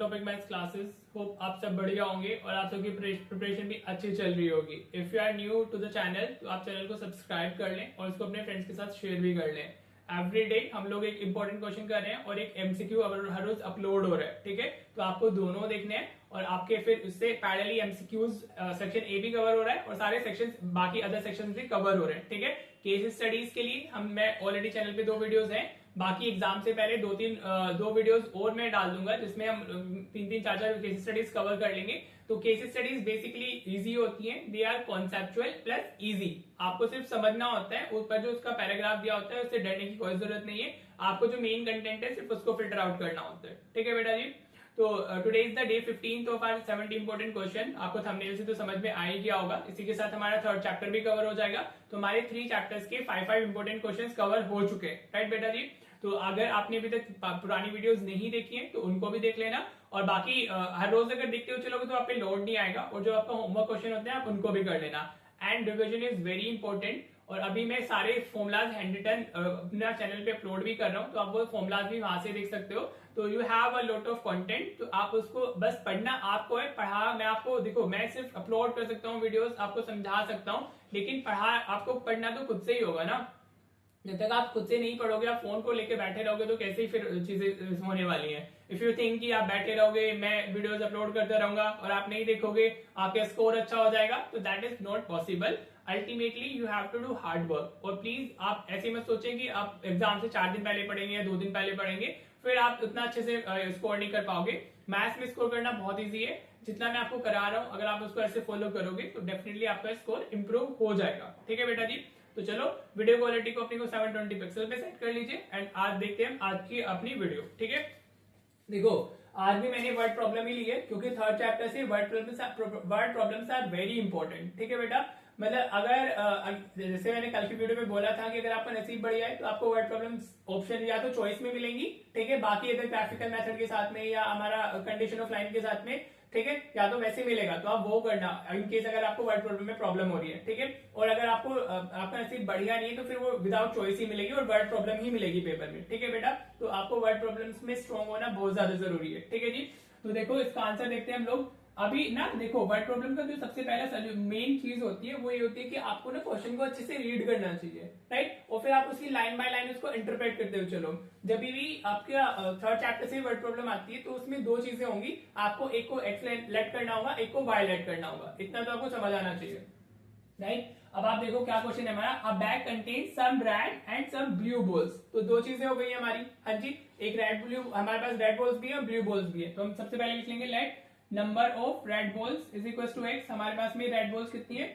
Topic maths classes. Hope आप सब बढ़िया होंगे और आप सबकी प्रिपरेशन भी अच्छी चल रही होगी। If you are new to the channel तो आप चैनल को सब्सक्राइब कर लें और इसको अपने फ्रेंड्स के साथ शेयर भी कर लें। एवरी डे हम लोग एक इंपॉर्टेंट क्वेश्चन कर रहे हैं और एक एमसीक्यू हर रोज अपलोड हो रहा है, ठीक है। तो आपको दोनों देखने हैं और आपके फिर उससे पैरेलली एमसीक्यूज सेक्शन ए भी कवर हो रहा है और सारे सेक्शन बाकी अदर सेक्शन भी कवर हो रहे हैं, ठीक है। केस स्टडीज के लिए मैं ऑलरेडी चैनल पे 2 वीडियोस हैं, बाकी एग्जाम से पहले दो वीडियोस और मैं डाल दूंगा जिसमें हम 3-4 केस स्टडीज कवर कर लेंगे। तो केस स्टडीज बेसिकली इजी होती हैं, they are conceptual plus easy. आपको सिर्फ समझना होता है, ऊपर जो उसका पैराग्राफ दिया होता है उससे डरने की कोई जरूरत नहीं है। आपको जो मेन कंटेंट है सिर्फ उसको फिल्टर आउट करना होता है, ठीक है बेटा जी। तो today is the day 15th of our 70 important question. आपको थंबनेल से तो समझ में आ ही गया होगा। इसी के साथ हमारा 3rd चैप्टर भी कवर हो जाएगा। तो हमारे 3 चैप्टर्स के 5 इंपॉर्टेंट क्वेश्चंस कवर हो चुके हैं, राइट बेटा जी। तो अगर आपने अभी तक पुरानी वीडियोस नहीं देखी हैं तो उनको भी देख लेना और बाकी हर रोज अगर देखते हो चलोगे तो आप पे लोड नहीं आएगा और जो आपका होमवर्क क्वेश्चन होते हैं आप उनको भी कर लेना। And revision is very important. और अभी मैं सारे फॉर्मुलाज हैंड रिटन अपना चैनल पे अपलोड भी कर रहा हूँ, तो आप वो फॉर्मुलाज भी वहां से देख सकते हो। तो you have a lot of content, तो आप उसको बस पढ़ना आपको है। पढ़ा मैं आपको, देखो मैं सिर्फ अपलोड कर सकता हूँ वीडियोस, आपको समझा सकता हूँ, लेकिन पढ़ा आपको पढ़ना तो खुद से ही होगा ना। जब तक आप खुद से नहीं पढ़ोगे, आप फोन को लेके बैठे रहोगे तो कैसे ही फिर चीजें होने वाली हैं। इफ यू थिंक कि आप बैठे रहोगे, मैं वीडियोस अपलोड करता रहूंगा और आप नहीं देखोगे, आपका स्कोर अच्छा हो जाएगा, तो that is not possible. Ultimately you have to do hard work. और प्लीज आप ऐसे मत सोचें कि आप एग्जाम से 4 दिन पहले पढ़ेंगे या 2 दिन पहले पढ़ेंगे फिर आप उतना अच्छे से स्कोर नहीं कर पाओगे। मैथ्स में स्कोर करना बहुत ईजी है, जितना मैं आपको करा रहा हूं अगर आप उसको ऐसे फॉलो करोगे तो डेफिनेटली आपका स्कोर इंप्रूव हो जाएगा, ठीक है बेटा जी। तो चलो वीडियो क्वालिटी को अपने को 720 पिक्सल पे सेट कर लीजिए एंड आज देखते हैं आज की अपनी वीडियो, ठीक है। देखो आज भी मैंने वर्ड प्रॉब्लम ही ली है क्योंकि 3rd चैप्टर से word problems are very important, ठीक है बेटा। मतलब अगर जैसे मैंने कल की वीडियो में बोला था कि अगर आपका नसीब बढ़िया है तो आपको वर्ड प्रॉब्लम्स ऑप्शन या तो चॉइस में मिलेंगी, ठीक है, बाकी अगर ग्राफिकल मेथड के साथ में या हमारा कंडीशन ऑफ लाइन के साथ में, ठीक है, या तो वैसे मिलेगा तो आप वो करना इन केस अगर आपको वर्ड प्रॉब्लम में प्रॉब्लम हो रही है, ठीक है। और अगर आपको आपका नसीब बढ़िया नहीं है तो फिर वो विदाउट चॉइस ही मिलेगी और वर्ड प्रॉब्लम ही मिलेगी पेपर में, ठीक है बेटा। तो आपको वर्ड प्रॉब्लम्स में स्ट्रॉन्ग होना बहुत ज्यादा जरूरी है, ठीक है जी। तो देखो इसका आंसर देखते हैं हम लोग अभी ना। देखो वर्ड प्रॉब्लम का जो सबसे पहला मेन चीज होती है वो ये होती है कि आपको ना क्वेश्चन को अच्छे से रीड करना चाहिए, राइट। और फिर आप उसकी लाइन बाय लाइन उसको इंटरप्रेट करते हुए चलो। जब भी आपका 3rd चैप्टर से वर्ड प्रॉब्लम आती है तो उसमें 2 चीजें होंगी, आपको एक को एक्स लेट करना होगा, एक को वाई लेट करना होगा, इतना तो आपको समझ आना चाहिए, राइट। अब आप देखो क्या क्वेश्चन है हमारा, a bag contain some red and some blue balls. तो 2 चीजें हो गई हमारी, हाँ जी। एक रेड ब्लू, हमारे पास रेड बॉल्स भी है और ब्लू बॉल्स भी है। तो हम सबसे पहले लिख लेंगे let number of red balls is equal to x. हमारे पास में रेड बॉल्स कितनी है,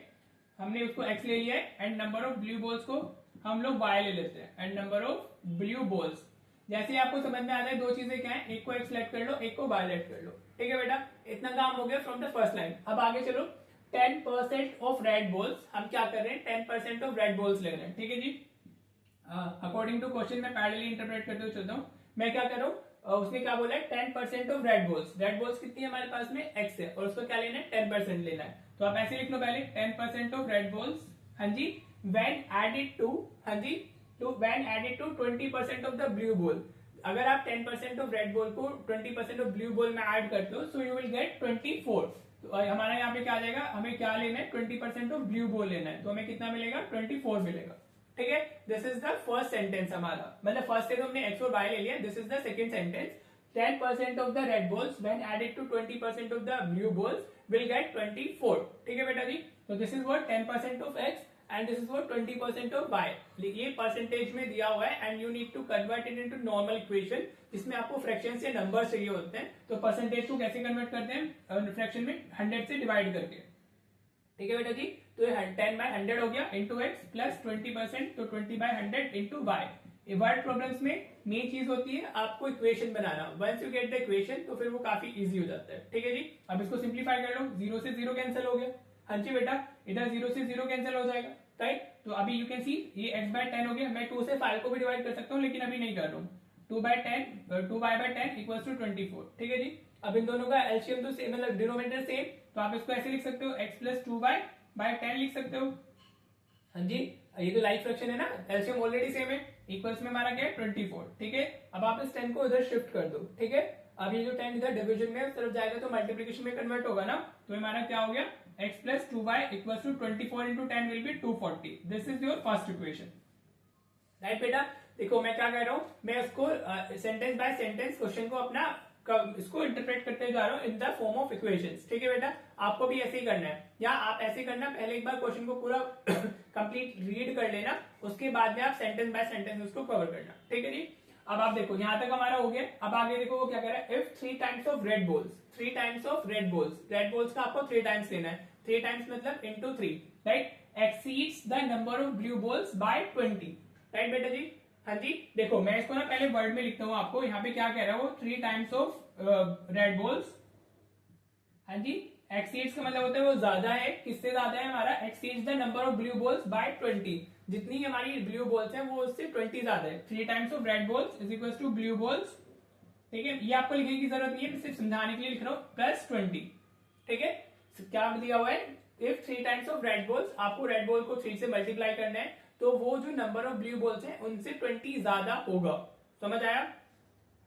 हमने उसको एक्स ले लिया है and number of blue balls को हम लोग वाई ले लेते हैं and number of blue balls. जैसे आपको समझ में आ रहा है 2 चीजें क्या है, एक को एक्स लेट कर लो, एक को वाई लेट कर लो, ठीक है बेटा। इतना काम हो गया फ्रॉम द फर्स्ट लाइन। अब आगे चलो 10% ऑफ रेड बॉल्स, हम क्या कर रहे हैं 10% ऑफ रेड बॉल्स ले रहे हैं, ठीक है जी। अकॉर्डिंग टू क्वेश्चन मैं पैरेलली इंटरप्रेट करते हुए चलता हूँ। मैं क्या कर रहा हूँ, उसने क्या बोला है 10% of red balls. Red balls कितनी है हमारे पास में एक्स है और उसको क्या लेना है 10% लेना है। तो आप ऐसे लिख लो पहले 10% ऑफ रेड बॉल्स, हाँ जी, व्हेन एडेड टू, हाँ जी, to when added to 20% of the blue ball. अगर आप 10% ऑफ रेड बॉल को 20% ऑफ ब्लू बॉल में ऐड करते हो सो यू विल गेट 24। तो हमारा यहाँ पे क्या आ जाएगा, हमें क्या लेना है 20% ऑफ ब्लू बॉल लेना है, तो हमें कितना मिलेगा 24 मिलेगा, ठीक है। This is the first sentence हमारा, मतलब फर्स्ट से तो हमने एक्स और वाई ले लिया। This is the second sentence, 10% of the red balls when added to 20% of the blue balls will get 24, ठीक है बेटा जी। तो this is what 10% of x and this is what 20% of y. ये percentage में दिया हुआ है and you need to convert it into normal equation जिसमें आपको फ्रैक्शन से नंबर चाहिए होते हैं। तो परसेंटेज को कैसे कन्वर्ट करते हैं फ्रैक्शन में 100 से डिवाइड करके, ठीक है बेटा जी। तो 10/100 हो गया इंटू एक्स प्लस 20%, तो 20/100 इंटू वाई। वर्ड प्रॉब्लम्स में मेन चीज होती है आपको इक्वेशन बनाना। Once you get the equation तो फिर वो काफी इजी हो जाता है, ठीक है जी। अब इसको सिंप्लीफाई कर लो, 0 से 0 कैंसिल हो गया, हाँ जी बेटा, इधर 0 से 0 कैंसिल हो जाएगा, राइट। तो अभी यू कैन सी ये x/10 हो गया। मैं 2 से 5 को भी डिवाइड कर सकता हूँ लेकिन अभी नहीं कर रहा हूँ। 2y/10 इक्वल्स टू 24, ठीक है जी। अब इन दोनों का एलसीएम तो सेम, मतलब डिनोमिनेटर सेम, तो आप इसको ऐसे लिख सकते हो x प्लस 2y/10 लिख सकते हो, हाँ जी। ये तो लाइक फ्रैक्शन है ना, एलसीएम ऑलरेडी सेम है, इक्वल्स में हमारा क्या है 24, ठीक है। अब आप इस 10 को इधर शिफ्ट कर दो, ठीक है। अब ये जो 10 इधर डिवीजन में उस तरफ जाएगा तो मल्टीप्लीकेशन में कन्वर्ट होगा ना, तो हमारा क्या हो गया x plus 2y equal to 24 into 10 will be 240. This is your first equation. Right बेटा, देखो मैं क्या कह रहा हूं, मैं उसको सेंटेंस बाय सेंटेंस क्वेश्चन को अपना इसको इंटरप्रेट करते जा रहा हूं in the form of equations. ठीक है बेटा, आपको भी ऐसे ही करना है, या आप ऐसे करना, पहले एक बार क्वेश्चन को पूरा कंप्लीट रीड कर लेना, उसके बाद में आप सेंटेंस बाय सेंटेंस उसको कवर करना. ठीक है जी. अब आप देखो यहां तक हमारा हो गया. अब आगे देखो वो क्या कह रहा है, if 3 times of red balls, 3 times of red balls का आपको 3 टाइम्स लेना है. 3 टाइम्स मतलब into 3, right, exceeds the number of blue balls by 20. Right बेटा जी. हाँ जी, देखो मैं इसको ना पहले वर्ड में लिखता हूँ आपको. यहाँ पे क्या कह रहा है वो, 3 टाइम्स ऑफ रेड बॉल्स. हाँ जी, एक्सीड्स का मतलब होता है वो ज्यादा है. किससे ज्यादा है हमारा, exceeds the number of blue balls by 20. जितनी हमारी ब्लू बॉल्स हैं वो उससे 20 ज्यादा है. 3 times of red balls is equal to blue balls. ठीक है, ये आपको लिखने की जरूरत नहीं है, मैं सिर्फ समझाने के लिए लिख रहा हूँ, प्लस 20. ठीक है, क्या दिया हुआ है, if 3 times of red balls, आपको रेड बॉल को 3 से मल्टीप्लाई करना है, तो वो जो नंबर ऑफ ब्लू बॉल्स हैं उनसे 20 ज्यादा होगा. समझ आया.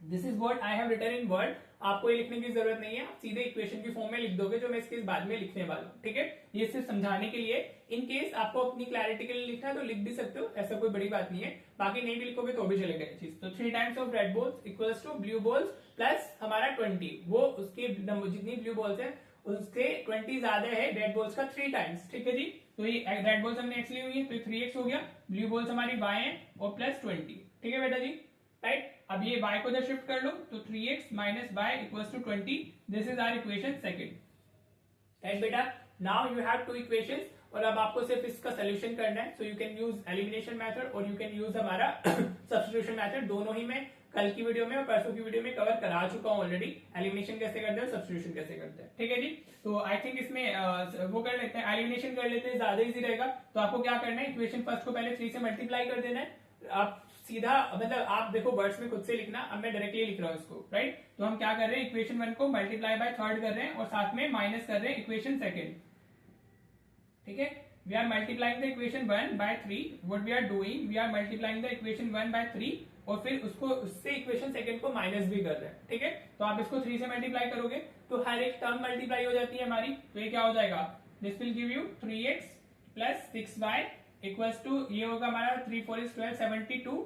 This is what I have written in word. आपको ये लिखने की जरूरत नहीं है, आप सीधे इक्वेशन की फॉर्म में लिख दोगे जो मैं इसके बाद में लिखने वाला हूँ. ठीक है, ये सिर्फ समझाने के लिए. इन केस आपको अपनी क्लैरिटी के लिए लिखना है तो लिख भी सकते हो, ऐसा कोई बड़ी बात नहीं है. बाकी नहीं भी लिखोगे तो भी चलेगा ये चीज. तो 3 times of red balls equals to blue balls plus हमारा 20. वो उसके जितनी ब्लू बॉल्स है उससे 20 ज्यादा है रेड बॉल्स का 3 टाइम्स. ठीक है जी. तो ये रेड बॉल्स हमने एक्स ली हुई है तो 3x हो गया. ब्लू बॉल्स हमारी y है और प्लस 20. ठीक है बेटा जी. राइट, अब ये y को इधर शिफ्ट कर लो तो 3x minus y equals to 20. This is our equation second. Right बेटा, नाउ यू हैव 2 इक्वेशंस और अब आपको सिर्फ इसका सोल्यूशन करना है. So you can use elimination method और यू कैन यूज हमारा सब्स्टिट्यूशन मेथड. दोनों ही मैं कल की वीडियो में और परसों की वीडियो में कवर करा चुका हूं ऑलरेडी. एलिमिनेशन कैसे करते हैं, सब्स्टिट्यूशन कैसे करते हैं. ठीक है जी. तो आई थिंक इसमें वो कर लेते हैं, एलिमिनेशन कर लेते हैं, ज्यादा इजी रहेगा. तो आपको क्या करना है, इक्वेशन फर्स्ट को पहले 3 से मल्टीप्लाई कर देना है. आप सीधा मतलब आप देखो वर्ड्स में खुद से लिखना, अब मैं डायरेक्टली लिख रहा हूँ इसको. राइट, तो हम क्या कर रहे हैं, इक्वेशन 1 को मल्टीप्लाई बाय थर्ड कर रहे हैं और साथ में माइनस कर रहे हैं इक्वेशन सेकंड. ठीक है, we are multiplying the equation 1 by 3. what we are doing, we are multiplying the equation 1 by 3 और फिर उसको उससे इक्वेशन सेकंड को माइनस भी कर रहे हैं. ठीक है, तो आप इसको 3 से मल्टीप्लाई करोगे तो हर एक टर्म मल्टीप्लाई हो जाती है हमारी. तो ये क्या हो जाएगा, this will give you 3x plus 6y equals to, ये होगा हमारा 3 4 is 12 72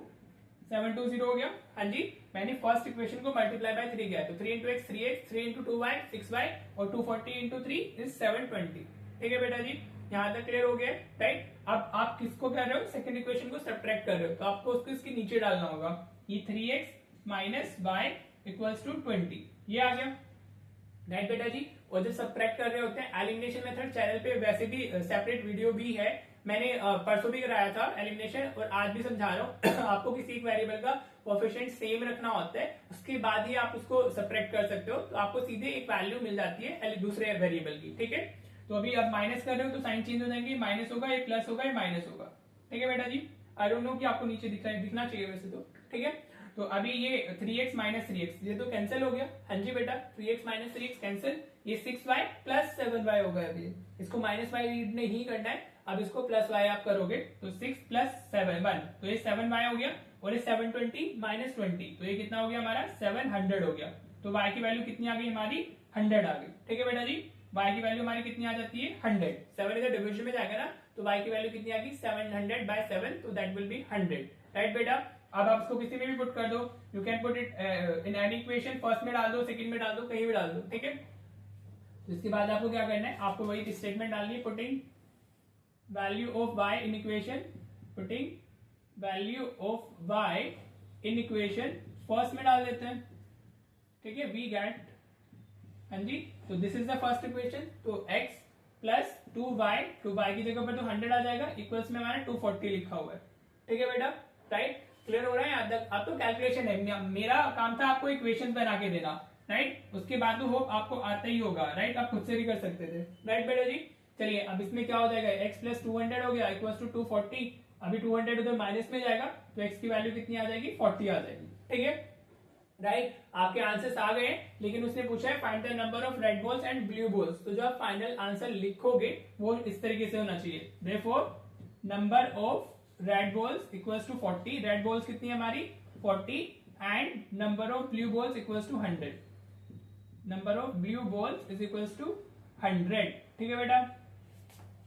720 हो गया. हाँ जी, मैंने फर्स्ट इक्वेशन को मल्टीप्लाई बाय 3 किया तो 3 into x 3x, 3 into 2y 6y और 240 इंटू 3 इज 720. ठीक है बेटा जी, यहां तक क्लियर हो गया. राइट, अब आप किसको कर रहे हो, सेकंड इक्वेशन को सब्ट्रैक्ट कर रहे हो तो आपको उसको इसके नीचे डालना होगा. ये 3x minus y equals to 20 ये आ गया. राइट बेटा जी, और जब सब्ट्रैक्ट कर रहे होते हैं एलिमिनेशन मेथड चैनल पे वैसे भी सेपरेट वीडियो भी है, मैंने परसों भी कराया था एलिमिनेशन और आज भी समझा रहा हूँ. आपको किसी एक वेरिएबल का कोएफिशिएंट सेम रखना होता है, उसके बाद ही आप उसको सब्ट्रैक्ट कर सकते हो, तो आपको सीधे एक वैल्यू मिल जाती है दूसरे वेरिएबल की. ठीक है, तो अभी आप माइनस कर रहे हो तो साइन चेंज हो जाएंगे, माइनस होगा, ये प्लस होगा, ये माइनस होगा. ठीक है बेटा जी, आई डोंट नो कि आपको नीचे दिखना चाहिए वैसे तो. ठीक है, तो अभी ये 3x माइनस 3x ये तो कैंसिल हो गया. हाँ जी बेटा, 3x माइनस 3x कैंसिल. ये 6y प्लस 7y होगा. अभी इसको माइनस y नहीं करना है, अब इसको प्लस y आप करोगे तो 6 प्लस 7 1, तो ये 7y हो गया और ये 720 माइनस 20 तो ये कितना हो गया हमारा 700 हो गया. तो y की वैल्यू कितनी आ गई हमारी 100 आ गई. ठीक है बेटा जी, y की वैल्यू हमारी कितनी आ जाती है 100. 7 इधर डिवीजन में जाएगा ना तो y की वैल्यू कितनी आ गई 700 बाय 7 तो दैट विल बी 100. राइट बेटा, अब आप इसको किसी में भी पुट कर दो, you can put it in any equation, first में डाल दो, सेकंड में डाल दो, कहीं भी डाल दो. ठीक है, इसके बाद आपको क्या करना है, आपको वही स्टेटमेंट डालनी है, putting value of y in equation, putting value of y in equation first में डाल देते हैं. ठीक है, वी गेट, हाँ जी, तो this is the first equation. तो x प्लस 2y, तो y की जगह पर तो 100 आ जाएगा, इक्वल्स में हमारा 240 लिखा हुआ है. ठीक है बेटा, राइट, क्लियर हो रहा है यहाँ तक. अब तो कैलकुलेशन है, मेरा काम था आपको इक्वेशन बना के देना. राइट, उसके बाद तो होप आपको आता ही होगा. राइट, आप खुद से भी कर सकते थे. राइट बेटा जी, चलिए अब इसमें क्या हो जाएगा, x प्लस 200 हो गया इक्वल्स टू 240. अभी 200 उधर माइनस में जाएगा तो x की वैल्यू कितनी आ जाएगी 40 आ जाएगी. ठीक है, राइट, आपके आंसर्स आ गए, लेकिन उसने पूछा है find the number of red balls and blue balls. तो जो आप फाइनल आंसर लिखोगे वो इस तरीके से होना चाहिए. Therefore number of red balls equals to 40. Red balls कितनी है हमारी 40 and number of blue balls equals to 100. Number of blue balls is equals to 100। ठीक है बेटा,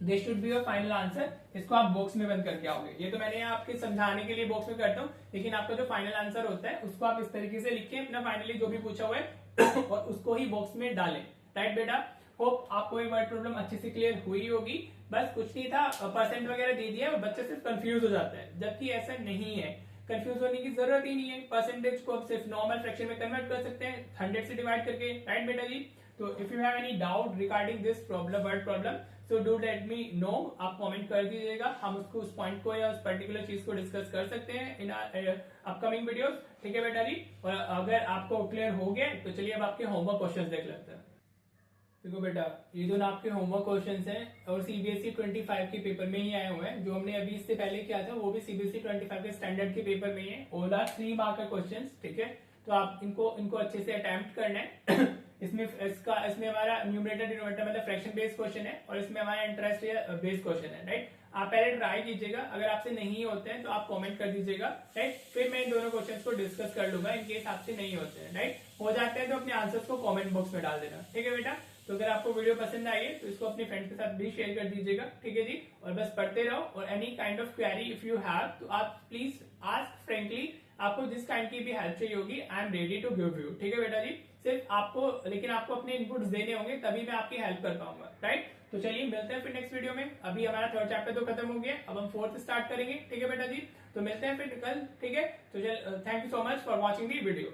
this should be your final answer. इसको आप बॉक्स में बंद करके आओगे। ये तो मैंने आपके समझाने के लिए बॉक्स में करता हूँ, लेकिन आपका जो फाइनल आंसर होता है उसको आप इस तरीके से लिखिए, अपना फाइनली जो भी पूछा हुआ है और उसको ही बॉक्स में डालें। राइट बेटा, होप आपको ये वर्ड प्रॉब्लम अच्छे से क्लियर हुई होगी। बस कुछ नहीं था, परसेंट वगैरह दे दिया और बच्चा सिर्फ कंफ्यूज हो जाता है, जबकि ऐसा नहीं है। कंफ्यूज होने की जरूरत ही नहीं है। परसेंटेज को आप सिर्फ नॉर्मल फ्रैक्शन में कन्वर्ट कर सकते हैं 100 से डिवाइड करके। राइट बेटा जी, तो if you have any doubt regarding this problem, word problem, so do let me know. आप कमेंट कर दीजिएगा, हम उसको उस पॉइंट को या उस पर्टिकुलर चीज को डिस्कस कर सकते हैं इन अपकमिंग वीडियोस। ठीक है बेटा जी, और अगर आपको क्लियर हो गया तो चलिए अब आपके होमवर्क क्वेश्चन देख लेते हैं। देखो बेटा, ये जो ना आपके होमवर्क क्वेश्चंस हैं और सीबीएसई 25 के पेपर में ही आए हुए हैं। जो हमने अभी इससे पहले किया था वो भी सीबीएसई 25 के स्टैंडर्ड के पेपर में ही है। और 3 मार्क का क्वेश्चंस। ठीक है, तो आप इनको अच्छे से अटेम्प्ट करना है। इसमें हमारा न्यूमरेटर डिनोमिनेटर मतलब फ्रैक्शन बेस्ड क्वेश्चन है और इसमें हमारा इंटरेस्ट बेस्ड क्वेश्चन है। राइट, आप पहले ट्राई कीजिएगा, अगर आपसे नहीं होते हैं तो आप कमेंट कर दीजिएगा। राइट, फिर मैं इन दोनों क्वेश्चंस को डिस्कस कर लूंगा इन केस आपसे नहीं होते हैं। राइट, हो जाते हैं तो अपने आंसर्स को कमेंट बॉक्स में डाल देना। ठीक है बेटा, तो अगर आपको वीडियो पसंद आई है तो इसको अपने फ्रेंड्स के साथ भी शेयर कर दीजिएगा। ठीक है जी, और बस पढ़ते रहो। और any kind of query if you have तो आप प्लीज आस्क फ्रेंकली। आपको जिस काइंड की भी हेल्प चाहिए होगी, I am ready to give you. ठीक है बेटा जी, सिर्फ आपको लेकिन आपको अपने इनपुट्स देने होंगे, तभी मैं आपकी हेल्प कर पाऊंगा। राइट, तो चलिए मिलते हैं फिर नेक्स्ट वीडियो में। अभी हमारा 3rd चैप्टर तो खत्म हो गया, अब हम 4th स्टार्ट करेंगे। ठीक है बेटा जी, तो मिलते हैं फिर कल। ठीक है, तो चल, thank you so much for watching the video.